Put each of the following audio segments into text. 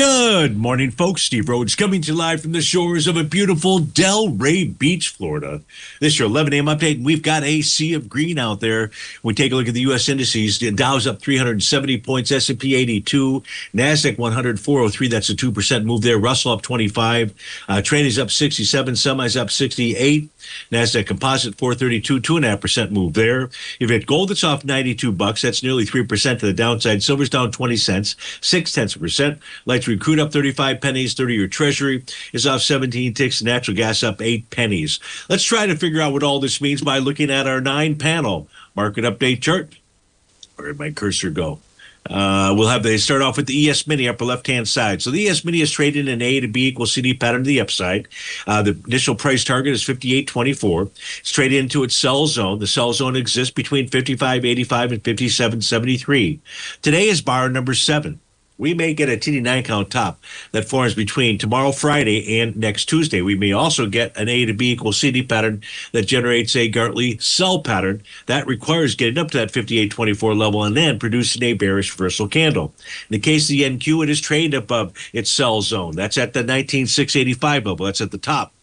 Good morning, folks. Steve Rhodes coming to you live from the shores of a beautiful Delray Beach, Florida. This is your 11 a.m. update, and we've got a sea of green out there. When we take a look at the U.S. indices, the Dow's up 370 points, S&P 82, NASDAQ 100, 403. That's a 2% move there. Russell up 25. Trading's up 67. Semis up 68. NASDAQ Composite 432, 2.5% move there. You've got gold that's off $92. That's nearly 3% to the downside. Silver's down 20 cents, 0.6%. Light sweet crude up 35 pennies. 30-year Treasury is off 17 ticks. Natural gas up 8 pennies. Let's try to figure out what all this means by looking at our 9-panel market update chart. Where did my cursor go? They start off with the ES Mini upper left-hand side. So the ES Mini is trading an A to B equals CD pattern to the upside. The initial price target is 58.24. It's traded into its sell zone. The sell zone exists between 55.85 and 57.73. Today is bar number 7. We may get a TD9 count top that forms between tomorrow, Friday, and next Tuesday. We may also get an A to B equals CD pattern that generates a Gartley sell pattern. That requires getting up to that 58.24 level and then producing a bearish reversal candle. In the case of the NQ, it is traded above its sell zone. That's at the 19,685 level. That's at the top.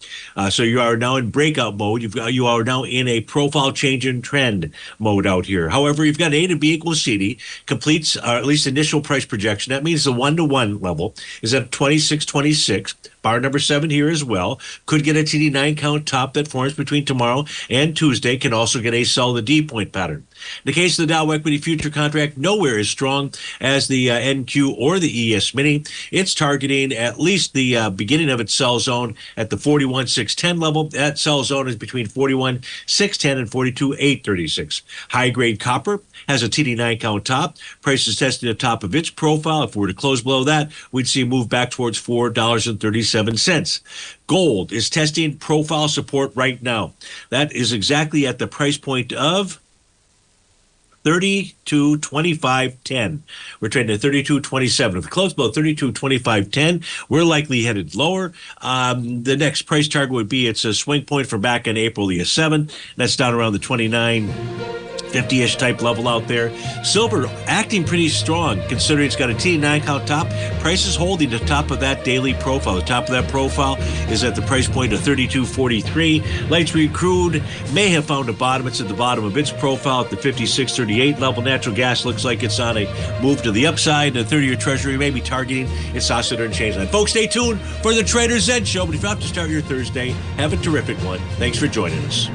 So you are now in breakout mode. You are now in a profile change in trend mode out here. However, you've got A to B equals CD, completes at least initial price projection. That means the 1-to-1 level is at 26.26. Bar number 7 here as well. Could get a TD9 count top that forms between tomorrow and Tuesday. Can also get a sell the D point pattern. In the case of the Dow Equity Future Contract, nowhere as strong as the NQ or the ES Mini. It's targeting at least the beginning of its sell zone at the 41,610 level. That sell zone is between 41,610 and 42,836. High-grade copper has a TD9 count top. Price is testing the top of its profile. If we were to close below that, we'd see a move back towards $4.37. Gold is testing profile support right now. That is exactly at the price point of 32.25.10. We're trading at 32.27. If we close below 32.25.10, we're likely headed lower. The next price target would be its a swing point for back in April the 7th. That's down around the 29.50-ish type level out there. Silver acting pretty strong considering it's got a TD9 count top. Price is holding the top of that daily profile. The top of that profile is at the price point of 32.43. Light sweet crude may have found a bottom. It's at the bottom of its profile at the 56.38 level. Natural gas looks like it's on a move to the upside. The 30-year Treasury may be targeting its oscillator and change line. Folks, stay tuned for the Trader's Edge show. But if you have to start your Thursday, have a terrific one. Thanks for joining us.